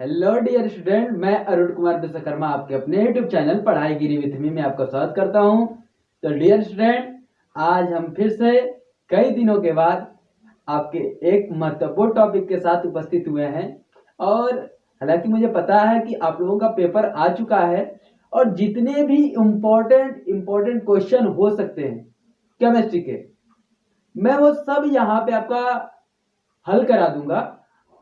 Hello dear student, मैं अरुण कुमार विश्वकर्मा आपके अपने यूट्यूब चैनल पढ़ाई गिरी विथ मी में आपका स्वागत करता हूं। तो डियर स्टूडेंट, आज हम फिर से कई दिनों के बाद आपके एक महत्वपूर्ण टॉपिक के साथ उपस्थित हुए हैं। और हालांकि मुझे पता है कि आप लोगों का पेपर आ चुका है और जितने भी इम्पोर्टेंट क्वेश्चन हो सकते हैं केमिस्ट्री के, मैं वो सब यहाँ पे आपका हल करा दूंगा।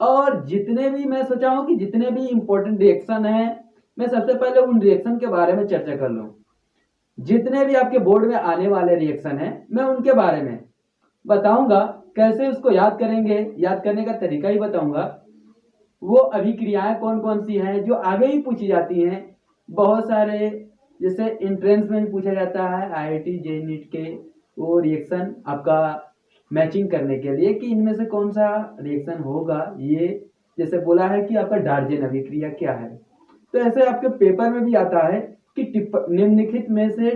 और जितने भी मैं सोचा हूं कि जितने भी इंपॉर्टेंट रिएक्शन हैं, मैं सबसे पहले उन रिएक्शन के बारे में चर्चा कर लूं। जितने भी आपके बोर्ड में आने वाले रिएक्शन हैं, मैं उनके बारे में बताऊंगा। कैसे उसको याद करेंगे, याद करने का तरीका ही बताऊंगा। वो अभिक्रियाएं कौन कौन सी हैं जो आगे ही पूछी जाती हैं। बहुत सारे, जैसे एंट्रेंस में भी पूछा जाता है, IIT JEE नीट के वो रिएक्शन आपका मैचिंग करने के लिए कि इनमें से कौन सा रिएक्शन होगा। ये जैसे बोला है कि आपका डार्जेन अभिक्रिया क्या है, तो ऐसे आपके पेपर में भी आता है कि निम्नलिखित में से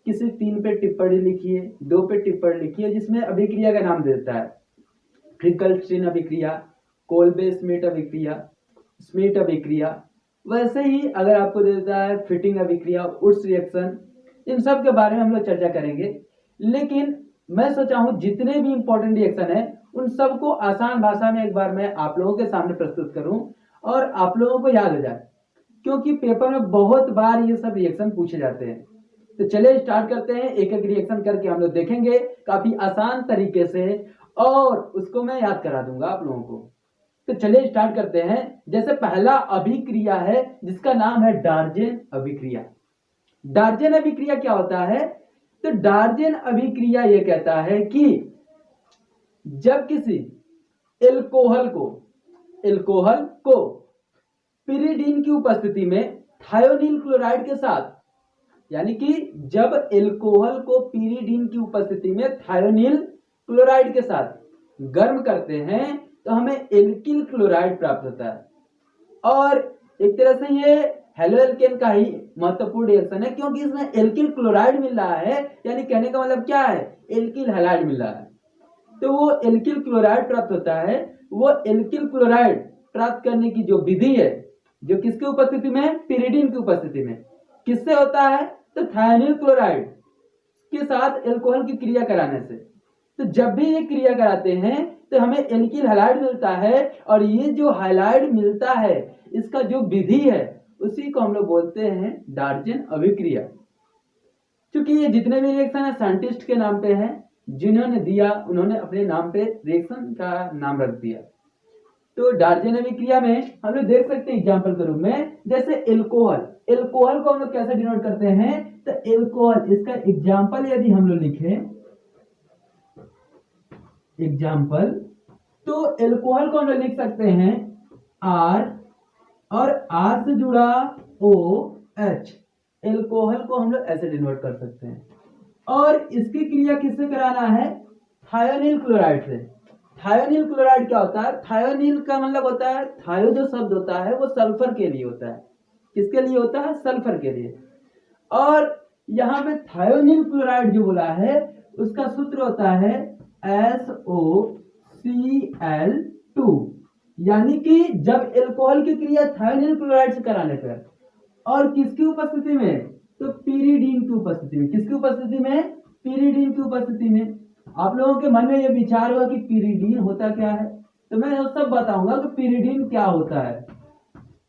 किसी 3 पे टिप्पणी लिखिए, 2 पे टिप्पणी लिखिए जिसमें अभिक्रिया का नाम देता है। फ्रिकल-स्टीन अभिक्रिया, कोल्बे-स्मिट अभिक्रिया, स्मिट अभिक्रिया। वैसे ही अगर आपको देता है फिटिंग अभिक्रिया, उड्स रिएक्शन, इन सब के बारे में हम लोग चर्चा करेंगे। लेकिन मैं सोचा हूं जितने भी इंपॉर्टेंट रिएक्शन है उन सबको आसान भाषा में एक बार मैं आप लोगों के सामने प्रस्तुत करूं और आप लोगों को याद हो जाए, क्योंकि पेपर में बहुत बार ये सब रिएक्शन पूछे जाते हैं। तो चलिए स्टार्ट करते हैं, एक एक रिएक्शन करके हम लोग देखेंगे काफी आसान तरीके से, और उसको मैं याद करा दूंगा आप लोगों को। तो चलिए स्टार्ट करते हैं। जैसे पहला अभिक्रिया है जिसका नाम है डार्जेन अभिक्रिया। डार्जेन अभिक्रिया क्या होता है? तो डार्जेन अभिक्रिया ये कहता है कि जब किसी एल्कोहल को पिरिडीन की उपस्थिति में थायोनील क्लोराइड के साथ, यानी कि जब एल्कोहल को पिरिडीन की उपस्थिति में थायोनील क्लोराइड के साथ गर्म करते हैं तो हमें एल्किल क्लोराइड प्राप्त होता है। और एक तरह से ये हेलो एल्केन का ही महत्वपूर्ण रिएक्शन है, क्योंकि इसमें एल्किल क्लोराइड मिल रहा है, यानी कहने का मतलब क्या है, एल्किल हैलाइड मिल रहा है। तो वो एल्किल क्लोराइड प्राप्त होता है। वो एल्किल क्लोराइड प्राप्त करने की जो विधि है, जो किसकी उपस्थिति में, पिरिडीन की उपस्थिति में, किससे होता है, तो थायोनील क्लोराइड के साथ एल्कोहल की क्रिया कराने से। तो जब भी ये क्रिया कराते हैं तो हमें एल्किल हैलाइड मिलता है, और ये जो हैलाइड मिलता है इसका जो विधि है उसी को हम लोग बोलते हैं डार्जेन अभिक्रिया। क्योंकि ये जितने भी रिएक्शन है साइंटिस्ट के नाम पे है, जिन्होंने दिया उन्होंने अपने नाम पे रिएक्शन का नाम रख दिया। तो डार्जेन अभिक्रिया में हम लोग देख सकते हैं एग्जांपल के रूप में, जैसे एल्कोहल को हम लोग कैसे डिनोट करते हैं, तो एल्कोहल, इसका एग्जांपल यदि हम लोग लिखे एग्जाम्पल, तो एल्कोहल को हम लोग लिख सकते हैं R, और R से जुड़ा OH। एल्कोहल को हम लोग ऐसे डिनोट कर सकते हैं। और इसकी क्रिया किससे कराना है, थायोनील क्लोराइड से। थायोनील क्लोराइड क्या होता है, थायोनील का मतलब होता है, थायो जो शब्द होता है वो सल्फर के लिए होता है। किसके लिए होता है, सल्फर के लिए। और यहाँ पे थायोनील क्लोराइड जो बोला है उसका सूत्र होता है SOCl2, यानी कि जब एल्कोहल की क्रिया थायोनील क्लोराइड से कराने पर, और किसकी उपस्थिति में, तो पिरिडीन की उपस्थिति में। किसकी उपस्थिति में, पिरिडीन की उपस्थिति में। आप लोगों के मन में ये विचार हुआ कि पिरिडीन होता क्या है, तो मैं वो सब बताऊंगा कि पिरिडीन क्या होता है।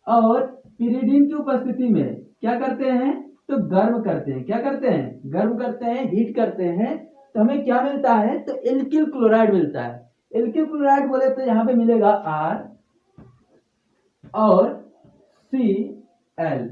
और पिरिडीन की उपस्थिति में क्या करते हैं, तो गर्म करते हैं। क्या करते हैं, गर्म करते हैं, हीट करते हैं। तो हमें क्या मिलता है, तो एल्किल क्लोराइड मिलता है। एल्किल क्लोराइड बोले तो यहाँ पे मिलेगा R और Cl,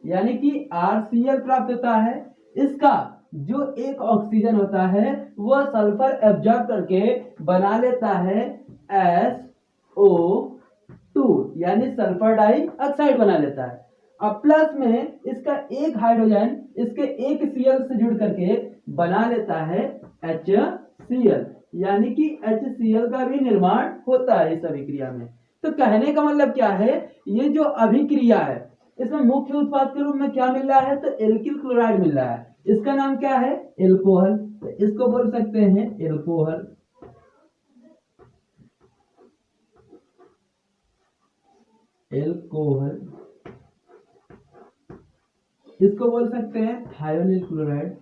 यानी कि RCl प्राप्त होता है। इसका जो एक ऑक्सीजन होता है वो सल्फर एब्जॉर्ब करके बना लेता है SO2, यानी सल्फर डाइऑक्साइड बना लेता है। अब प्लस में इसका एक हाइड्रोजन इसके एक Cl से जुड़ करके बना लेता है HCl, यानी कि HCl का भी निर्माण होता है इस अभिक्रिया में। तो कहने का मतलब क्या है, ये जो अभिक्रिया है इसमें मुख्य उत्पाद के रूप में क्या मिल रहा है, तो एल्किल क्लोराइड मिल रहा है। इसका नाम क्या है, एल्कोहल। तो इसको बोल सकते हैं एल्कोहल। एल्कोहल, इसको बोल सकते हैं थायोनिल क्लोराइड।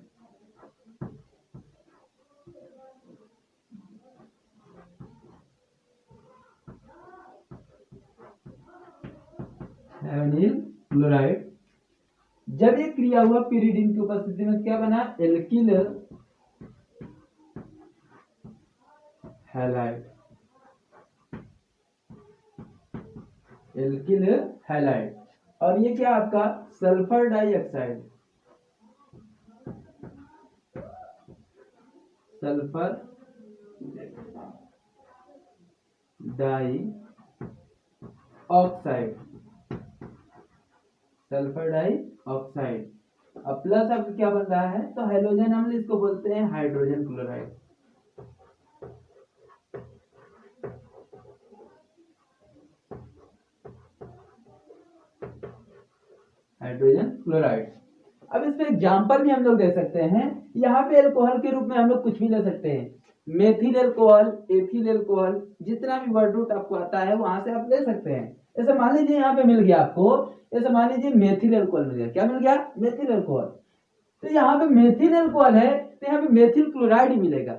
Thionyl chloride. जब ये क्रिया हुआ पीरिडीन की उपस्थिति में, क्या बना? Alkyl halide. Alkyl halide. और ये क्या आपका? Sulphur dioxide. Sulphur dioxide. Sulphur dioxide. अब प्लस अब क्या बन रहा है? तो हाइड्रोजन अम्ल, इसको बोलते हैं हाइड्रोजन क्लोराइड। Hydrogen chloride. अब इस पे एग्जाम्पल भी हम लोग दे सकते हैं। यहाँ पे एल्कोहल के रूप में हम लोग कुछ भी ले सकते हैं, मेथिल एल्कोहल, एथिल एल्कोहल, जितना भी वर्ड रूट आपको आता है वहां से आप ले सकते हैं। ऐसे मान लीजिए यहाँ पे मिल गया आपको, ऐसे मान लीजिए मेथिल एल्कोहल मिल गया। क्या मिल गया? Methyl alcohol. तो यहाँ पे मेथिल एल्कोहल है तो यहाँ पे मेथिल क्लोराइड ही मिलेगा।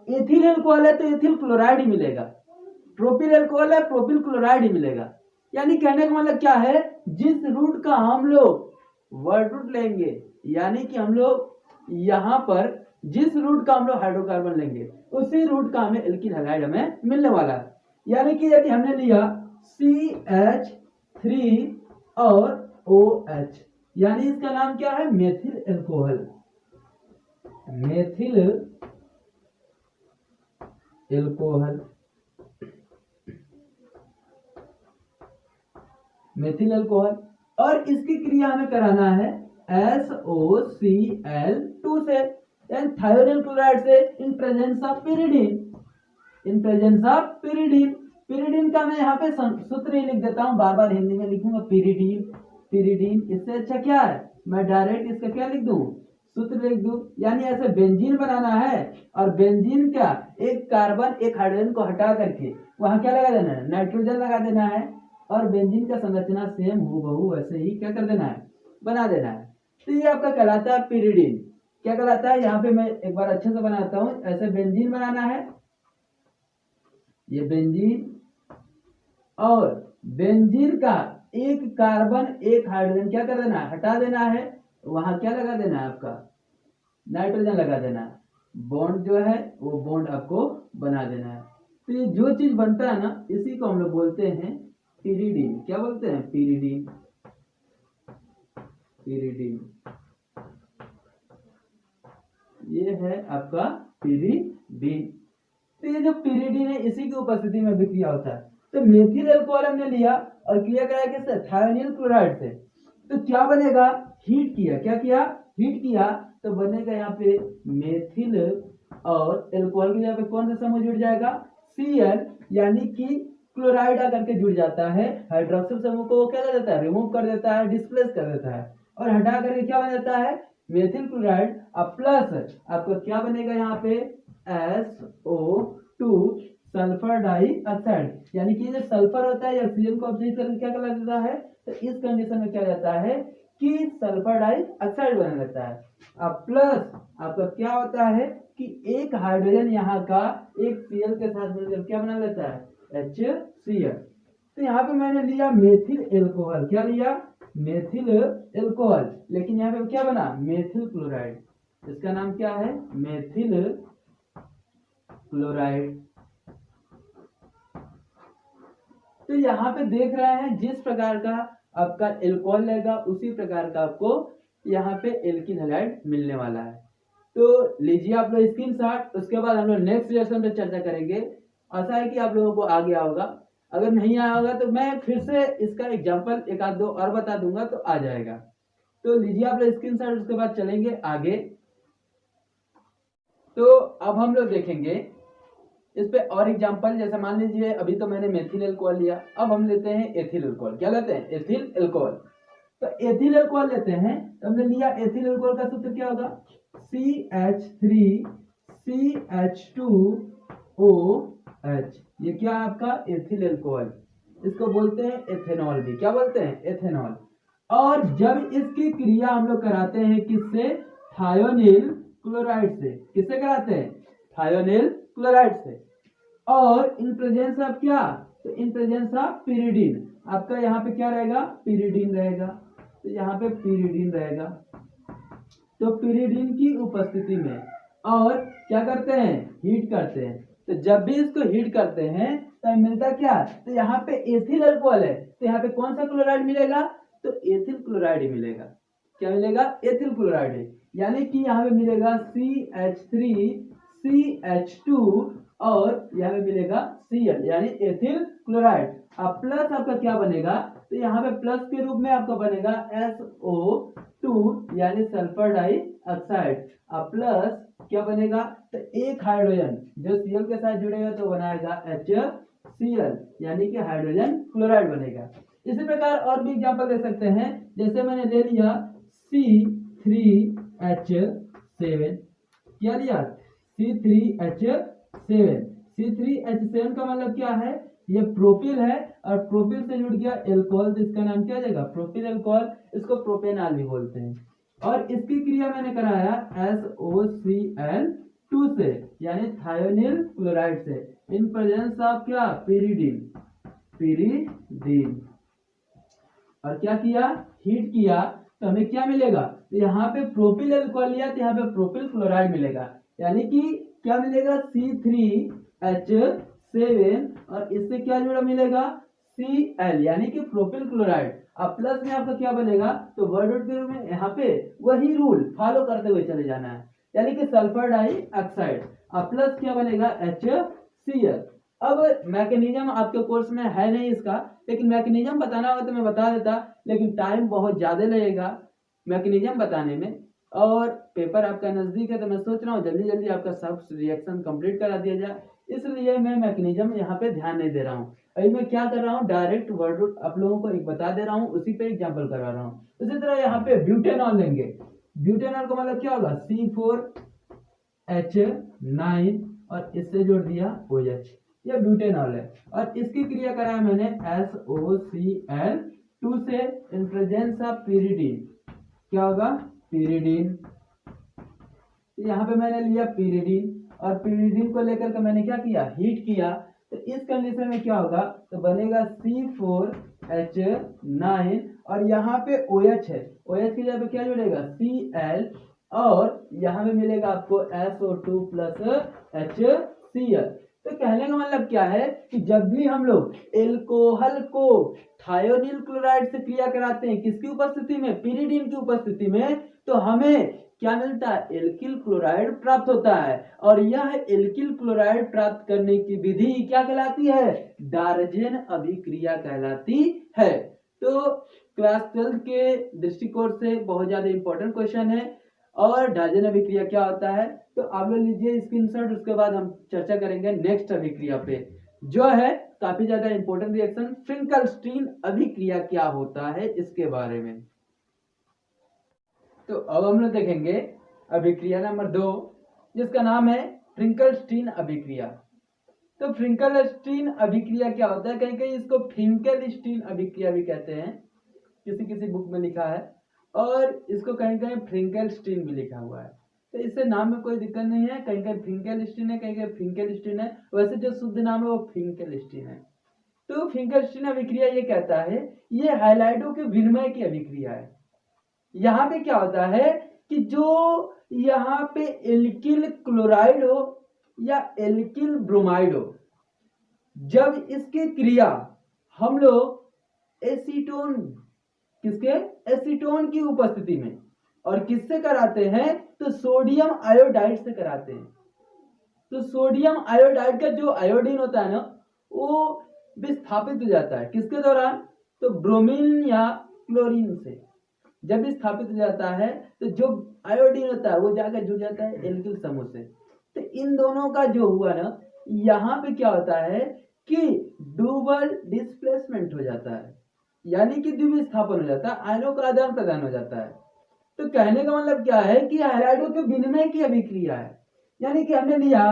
एथिल एल्कोहल है तो एथिल क्लोराइड ही मिलेगा। प्रोपिल एल्कोहल है, प्रोपिल क्लोराइड ही मिलेगा। यानी कहने का मतलब क्या है? जिस रूट का हम लोग वर्ड रूट लेंगे, यानी कि हम लोग यहाँ पर जिस रूट का हम लोग हाइड्रोकार्बन लेंगे, उसी रूट का हमें एल्किल हैलाइड हमें मिलने वाला है। यानी कि यदि हमने लिया CH3 और OH, यानी इसका नाम क्या है? Methyl alcohol. Methyl alcohol. Methyl alcohol. और इसकी क्रिया हमें कराना है SOCl2 से, यानी थायोनिल क्लोराइड से, in presence of pyridine। In presence of pyridine। pyridine का मैं यहाँ पे सूत्र ही लिख देता हूँ, बार बार हिंदी में लिखूंगा pyridine। pyridine, इससे अच्छा क्या है? मैं डायरेक्ट इसका क्या लिख दूं? सूत्र लिख दूं। यानी ऐसे बेंजीन बनाना है, और बेंजीन का एक कार्बन एक हाइड्रोजन को हटा करके वहां क्या लगा देना है? नाइट्रोजन लगा देना है, और बेंजीन का संरचना सेम हूबहू वैसे ही क्या कर देना है? बना देना है। तो ये आपका कहलाता है pyridine। क्या कहलाता है? यहाँ पे मैं एक बार अच्छे से बनाता हूँ। ऐसे बेंजीन बनाना है, ये बेंजीन, और बेंजीन का एक कार्बन एक हाइड्रोजन क्या कर देना है? हटा देना है। वहां क्या लगा देना है? आपका नाइट्रोजन लगा देना है। बॉन्ड जो है वो बॉन्ड आपको बना देना है। तो ये जो चीज बनता है ना, इसी को हम लोग बोलते हैं pyridine। क्या बोलते हैं? pyridine। pyridine, ये है आपका pyridine। तो ये जो pyridine है, इसी की उपस्थिति में भी क्रिया होता है। तो मेथिल एल्कोहल हमने लिया और क्रिया कराया किससे? थायोनिल क्लोराइड से। तो क्या बनेगा? हीट किया। क्या किया? हीट किया, तो बनेगा यहाँ पे मेथिल, और एल्कोहल की जगह पे कौन सा समूह जुड़ जाएगा? Cl, यानी कि क्लोराइड आकर के जुड़ जाता है। हाइड्रोक्सिल समूह को वो क्या कर देता है? रिमूव कर देता है, डिस्प्लेस कर देता है, और हटा करके क्या बन जाता है? Methyl chloride. अब प्लस आपको क्या बनेगा यहाँ पे? SO2 sulphur dioxide. यानी कि जो सल्फर होता है, ऑक्सीजन को ऑब्जर्व करके क्या कर देता है? तो इस कंडीशन में क्या जाता है कि सल्फर डाइऑक्साइड बनने लगता है। अब प्लस आपका क्या होता है कि एक हाइड्रोजन यहाँ का एक Cl के साथ मिलकर क्या बना लेता है? HCl। तो यहाँ पे मैंने लिया मेथिल एल्कोहल। क्या लिया? Methyl alcohol. लेकिन यहाँ पे क्या बना? Methyl chloride. इसका नाम क्या है? Methyl chloride. तो यहाँ पे देख रहे हैं, जिस प्रकार का आपका एल्कोहल लेगा, उसी प्रकार का आपको यहाँ पे एल्किल हैलाइड मिलने वाला है। तो लीजिए आप लोग स्क्रीनशॉट। उसके बाद हम लोग नेक्स्ट लेसन पे चर्चा करेंगे। आशा है कि आप लोगों को आ गया होगा। अगर नहीं आया होगा तो मैं फिर से इसका एग्जांपल एक आध दो और बता दूंगा तो आ जाएगा। तो लीजिए आप लोग स्क्रीनशॉट, उसके बाद चलेंगे आगे। तो अब हम लोग देखेंगे इस पे और एग्जांपल। जैसे मान लीजिए अभी तो मैंने मेथिल एल्कोहल लिया, अब हम लेते हैं एथिल एल्कोहल। क्या लेते हैं? Ethyl alcohol. तो एथिल एल्कोहल लेते हैं, तो हमने लिया एथिल एल्कोहल का सूत्र क्या होगा? CH3CH2OH। ये क्या आपका? Ethyl alcohol. इसको बोलते हैं एथेनॉल भी। क्या बोलते हैं? एथेनॉल। और जब इसकी क्रिया हम लोग कराते हैं किससे? थायोनिल क्लोराइड से। किससे कराते हैं? थायोनिल क्लोराइड से। और इन प्रेजेंस ऑफ क्या? तो इन प्रेजेंस ऑफ पिरिडीन। आपका यहाँ पे क्या रहेगा? पिरिडीन रहेगा। तो यहाँ पे पिरिडीन रहेगा। तो पिरिडीन की उपस्थिति में और क्या करते हैं? हीट करते हैं। तो जब भी इसको हीट करते हैं तो मिलता क्या? तो यहाँ पे एथिल अल्कोहल है, तो यहाँ पे कौन सा क्लोराइड मिलेगा? तो एथिल क्लोराइड ही मिलेगा। क्या मिलेगा? एथिल क्लोराइड है। यानी कि यहाँ पे मिलेगा CH3 CH2 और यहाँ पे मिलेगा Cl यानी एथिल क्लोराइड। अब प्लस आपका क्या बनेगा? तो यहाँ पे प्लस के रूप में आपका बनेगा SO2 यानी सल्फर डाइऑक्साइड। अब प्लस क्या बनेगा? तो एक हाइड्रोजन जो Cl के साथ जुड़ेगा तो बनाएगा HCl यानी कि हाइड्रोजन क्लोराइड बनेगा। इसी प्रकार और भी एग्जांपल दे सकते हैं। जैसे मैंने ले लिया C3H7। क्या लिया? C3H7। C3H7 का मतलब क्या है? ये प्रोपिल है और प्रोपिल से जुड़ गया एल्कोहल, तो इसका नाम क्या जाएगा? Propyl alcohol. इसको प्रोपेनॉल भी बोलते हैं। और इसकी क्रिया मैंने कराया SOCl2 से यानी थायोनिल क्लोराइड से इन प्रेजेंस ऑफ क्या? पिरिडीन। पिरिडीन। और क्या किया? हीट किया तो हमें क्या मिलेगा? तो यहाँ पे प्रोपिल अल्कोहल लिया तो यहाँ पे प्रोपिल क्लोराइड मिलेगा। यानी कि क्या मिलेगा? C3H7 और इससे क्या जुड़ा मिलेगा? Cl यानी कि प्रोपिल क्लोराइड। अब प्लस में आपका क्या बनेगा? तो वर्ड के रूप में यहाँ पे वही रूल फॉलो करते हुए चले जाना है यानी कि सल्फर डाइऑक्साइड। अब प्लस क्या बनेगा? HCl। अब मैकेनिज्म आपके कोर्स में है नहीं इसका, लेकिन मैकेनिज्म बताना होगा तो मैं बता देता, लेकिन टाइम बहुत ज्यादा लगेगा मैकेनिज्म बताने में। और पेपर आपका नजदीक है तो मैं सोच रहा हूँ जल्दी जल्दी आपका सब रिएक्शन कंप्लीट करा दिया जाए, इसलिए मैं मैकेनिज्म यहाँ पे ध्यान नहीं दे रहा हूँ। अभी मैं क्या कर रहा हूँ? डायरेक्ट वर्ड आप लोगों को एक बता दे रहा हूँ, उसी पे एग्जाम्पल करवा रहा हूँ। इसी तरह यहाँ पे ब्यूटेनॉल लेंगे। ब्यूटेनॉल का मतलब क्या होगा? C4H9 और इससे जोड़ दिया OH। यह ब्यूटेनॉल है और इसकी क्रिया कराया मैंने SOCl2 से इन प्रेजेंस ऑफ पिरिडीन। क्या होगा? पिरिडीन। यहाँ पे मैंने लिया पिरिडीन और पिरिडीन को लेकर के मैंने क्या किया? हीट किया। तो इस कंडीशन में क्या होगा? तो बनेगा C4H9 और यहाँ पे OH है। OH की जगह पे क्या जुड़ेगा? Cl और यहाँ पे मिलेगा आपको SO2 प्लस HCl। तो कहने का मतलब क्या है कि जब भी हम लोग एल्कोहल को थायोनिल क्लोराइड से क्रिया कराते हैं किसकी उपस्थिति में? पिरिडीन की उपस्थिति में, तो हमें क्या मिलता है? एल्किल क्लोराइड प्राप्त होता है। और यह एल्किल क्लोराइड प्राप्त करने की विधि क्या कहलाती है? डार्जेन अभिक्रिया कहलाती है। तो क्लास 12 के दृष्टिकोण से बहुत ज्यादा इंपॉर्टेंट क्वेश्चन है। और डार्जेन अभिक्रिया क्या होता है तो आप लोग लीजिए स्क्रीनशॉट, उसके बाद हम चर्चा करेंगे नेक्स्ट अभिक्रिया पे जो है काफी ज्यादा इंपॉर्टेंट रिएक्शन फ्रिंकलस्टीन अभिक्रिया क्या होता है इसके बारे में। तो अब हम लोग देखेंगे अभिक्रिया नंबर 2 जिसका नाम है फ्रिंकलस्टीन अभिक्रिया। तो फ्रिंकलस्टीन अभिक्रिया क्या होता है? कहीं कहीं इसको फ्रिंकलस्टीन अभिक्रिया भी कहते हैं, किसी किसी बुक में लिखा है, और इसको कहीं कहीं फ्रिंकलस्टीन भी लिखा हुआ है। तो इससे नाम में कोई दिक्कत नहीं है, कहीं कहीं फ्रिंकलस्टीन है, कहीं कहीं फ्रिंकलस्टीन है। वैसे जो शुद्ध नाम है वो फ्रिंकलस्टीन है। तो फ्रिंकलस्टीन अभिक्रिया ये कहता है ये हाइलाइडों के विनिमय की अभिक्रिया है। यहाँ पे क्या होता है कि जो यहाँ पे एल्किल क्लोराइड हो या एल्किल ब्रोमाइड हो, जब इसकी क्रिया हम लोग एसीटोन किसके? एसीटोन की उपस्थिति में और किससे कराते हैं? तो सोडियम आयोडाइड से कराते हैं। तो सोडियम आयोडाइड का जो आयोडीन होता है ना वो विस्थापित हो जाता है किसके दौरान? तो ब्रोमीन या क्लोरीन से जब विस्थापित हो जाता है तो जो आयोडीन होता है वो जाकर जुड़ जाता है एल्किल समूह से। तो इन दोनों का जो हुआ ना यहाँ पे क्या होता है कि डबल डिस्प्लेसमेंट हो जाता है, यानी कि द्विविस्थापन हो जाता है, आयनों का आदान प्रदान हो जाता है। तो कहने का मतलब क्या है कि हाइलाइडों के विनिमय की अभिक्रिया है। यानी कि हमने लिया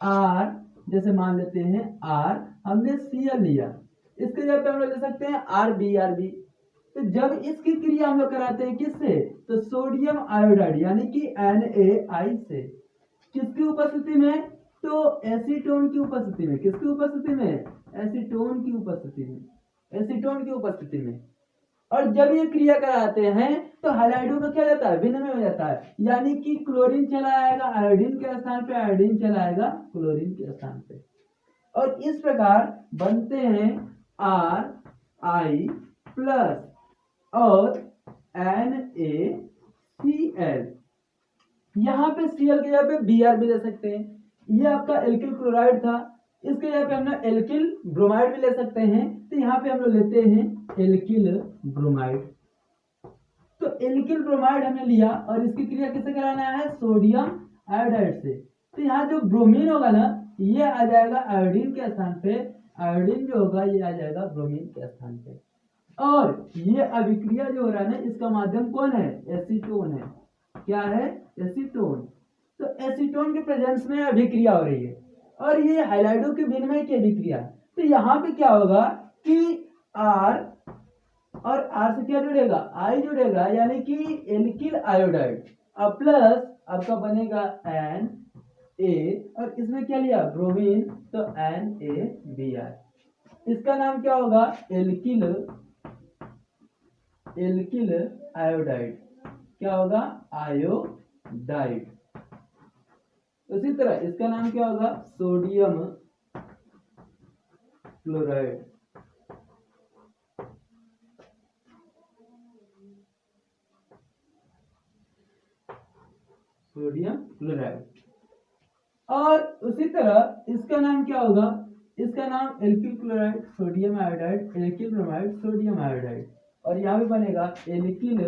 R, जैसे मान लेते हैं R, हमने Cl लिया, इसके जगह पे हम लोग ले सकते हैं RbRb। तो जब इसकी क्रिया हम लोग कराते हैं किससे, तो सोडियम आयोडाइड यानी कि NaI से, किसकी उपस्थिति में, तो एसीटोन की उपस्थिति में। किसकी उपस्थिति में, एसीटोन की उपस्थिति में, एसीटोन की उपस्थिति में। और जब ये क्रिया कराते हैं तो हैलाइडो का क्या जाता है, विनिमय हो जाता है, यानी कि क्लोरीन चला आएगा आयोडीन के स्थान पे, आयोडीन चला आएगा क्लोरीन के स्थान पे। और इस प्रकार बनते हैं RI प्लस और NaCl। यहाँ पे Cl के जगह पे Br भी ले सकते हैं। ये आपका एल्किल क्लोराइड था, इसके जगह पे हम लोग एल्किल ब्रोमाइड भी ले सकते हैं। तो यहाँ पे हम लोग लेते हैं एल्किल ब्रोमाइड। तो एल्किल ब्रोमाइड हमने लिया और इसकी क्रिया किससे कराना है, सोडियम आयोडाइड से। तो यहाँ जो ब्रोमीन होगा ना, ये आ जाएगा आयोडीन के स्थान पे, आयोडीन जो होगा ये आ जाएगा ब्रोमीन के स्थान पे। और ये अभिक्रिया जो हो रहा है ना, इसका माध्यम कौन है, एसीटोन है। क्या है, एसीटोन। तो एसीटोन के प्रेजेंस में अभिक्रिया हो रही है और ये हाइलाइडो के विनिमय की अभिक्रिया। तो यहाँ पे क्या होगा कि R और R से क्या जुड़ेगा, I जुड़ेगा, यानी कि एल्किल आयोडाइड और प्लस आपका बनेगा Na और इसमें क्या लिया, ब्रोमीन, तो NaBr। इसका नाम क्या होगा, एल्किल आयोडाइड। क्या होगा, आयोडाइड। उसी तरह इसका नाम क्या होगा, सोडियम क्लोराइड। Sodium chloride. और उसी तरह इसका नाम क्या होगा, इसका नाम alkyl chloride sodium iodide, alkyl bromide sodium iodide. और यहाँ भी बनेगा एल्किल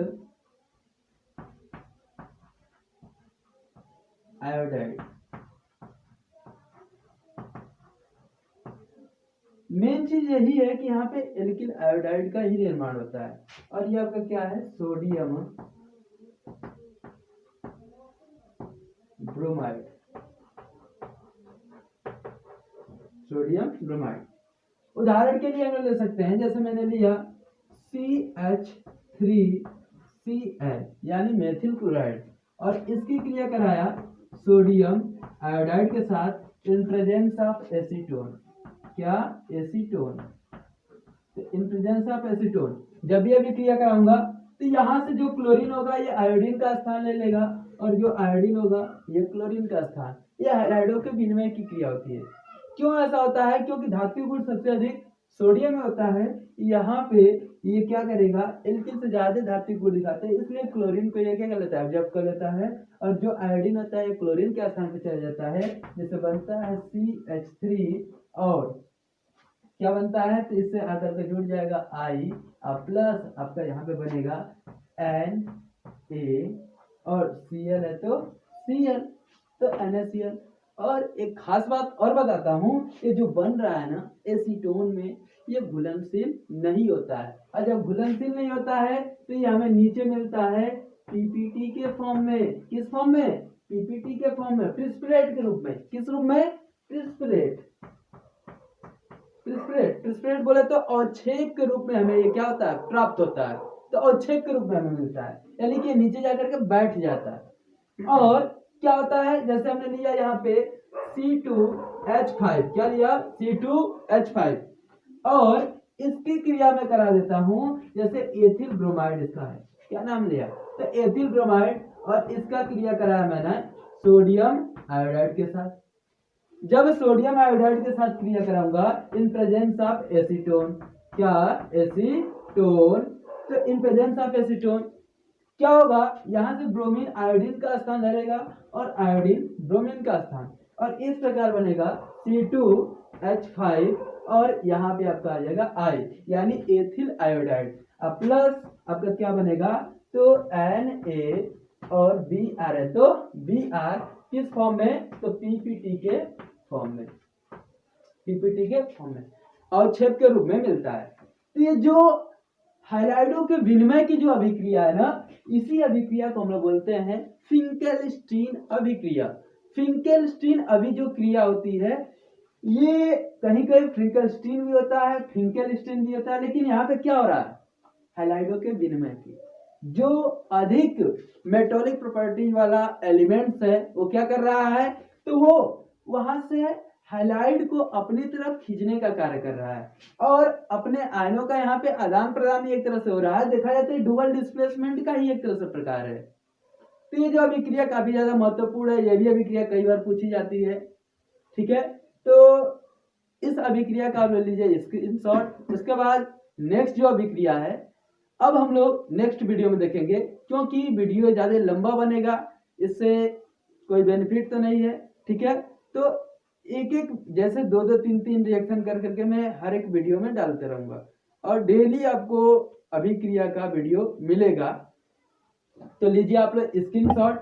आयोडाइड। मेन चीज यही है कि यहाँ पे एल्किल आयोडाइड का ही निर्माण होता है। और ये आपका क्या है, सोडियम ब्रोमाइड, सोडियम ब्रोमाइड। उदाहरण के लिए हम ले सकते हैं, जैसे मैंने लिया CH3Cl यानी मेथिल क्लोराइड और इसकी क्रिया कराया सोडियम आयोडाइड के साथ इन प्रेजेंस ऑफ एसीटोन। क्या, एसीटोन। तो इन प्रेजेंस ऑफ एसीटोन जब ये भी क्रिया कराऊंगा तो यहाँ से जो क्लोरीन होगा ये आयोडीन का स्थान ले लेगा और जो आयोडीन होगा ये क्लोरीन का स्थान। ये हैलाइडो के विनिमय की क्रिया होती है। क्यों ऐसा होता है, क्योंकि धात्विक गुण सबसे अधिक सोडियम में होता है। यहाँ पे ये क्या करेगा, एल्किल से ज्यादा धात्विक गुण दिखाते हैं, इसलिए क्लोरीन को ये क्या कर लेता है, ऑब्जर्व कर लेता है। और जो आयोडीन होता है क्लोरीन के स्थान पे चला जाता है, जिससे बनता है CH3 और क्या बनता है, तो इससे आकर के जुड़ जाएगा I और प्लस आपका यहाँ पे बनेगा Na और Cl है तो Cl, तो NaCl। और एक खास बात और बताता हूँ, ये जो बन रहा है ना एसीटोन में, ये घुलनशील नहीं होता है। और जब घुलनशील नहीं होता है तो ये हमें नीचे मिलता है पीपीटी के फॉर्म में। किस फॉर्म में, पीपीटी के फॉर्म में, प्रिस्पिरेट के रूप में। किस रूप में, प्रिस्पिरेट। प्रिस्पिरेट बोले तो अवक्षेप के रूप में हमें ये क्या होता है, प्राप्त होता है। तो अवक्षेप के रूप में हमें मिलता है, यानी कि नीचे जाकर के बैठ जाता है। और क्या होता है, जैसे हमने लिया यहाँ पे C2H5, क्या लिया, C2H5 और इसकी क्रिया में करा देता हूँ, जैसे एथिल ब्रोमाइड इसका है, क्या नाम लिया, तो एथिल ब्रोमाइड। और इसका क्रिया कराया मैंने सोडियम आयोडाइड के साथ। जब सोडियम आयोडाइड के साथ क्रिया कराऊंगा इन प्रेजेंस ऑफ एसीटोन, क्या, एसीटोन। तो इन प्रेजेंस ऑफ एसीटोन क्या होगा, यहाँ से ब्रोमीन आयोडीन का स्थान धरेगा और आयोडीन ब्रोमीन का स्थान, और इस प्रकार बनेगा C2H5 और यहाँ पे आपका आ जाएगा I यानी एथिल आयोडाइड। अब प्लस आपका क्या बनेगा, तो Na और Br है, तो Br किस फॉर्म में, तो पीपीटी के फॉर्म में, पीपीटी के फॉर्म में अवक्षेप के रूप में मिलता है। तो ये जो हाइलाइडो के विनिमय की जो अभिक्रिया है ना, इसी अभिक्रिया को हम लोग बोलते हैं फिंकेलस्टीन अभिक्रिया। फिंकेलस्टीन अभी जो क्रिया होती है ये कहीं कहीं फ्रिंकलस्टीन भी होता है, फिंकेलस्टीन भी होता है, लेकिन यहाँ पे क्या हो रहा है, हैलाइडों के विनिमय की जो अधिक मेटॉलिक प्रॉपर्टीज वाला एलिमेंट्स है वो क्या कर रहा है, तो वो वहां से हैलाइड को अपनी तरफ खींचने का कार्य कर रहा है और अपने आयनों का यहाँ पे आदान प्रदान एक तरह से हो रहा है। देखा जाता है डुअल डिस्प्लेसमेंट का ही एक तरह से प्रकार है। तो ये जो अभिक्रिया काफी ज्यादा महत्वपूर्ण है, ये भी अभिक्रिया कई बार पूछी जाती है। ठीक है, तो इस अभिक्रिया का आप ले लीजिए स्क्रीनशॉट। उसके बाद नेक्स्ट जो अभिक्रिया है अब हम लोग नेक्स्ट वीडियो में देखेंगे, क्योंकि वीडियो ज्यादा लंबा बनेगा, इससे कोई बेनिफिट तो नहीं है। ठीक है, तो एक एक जैसे दो दो तीन तीन रिएक्शन कर करके मैं हर एक वीडियो में डालते रहूंगा और डेली आपको अभिक्रिया का वीडियो मिलेगा। तो लीजिए आप लोग स्क्रीनशॉट।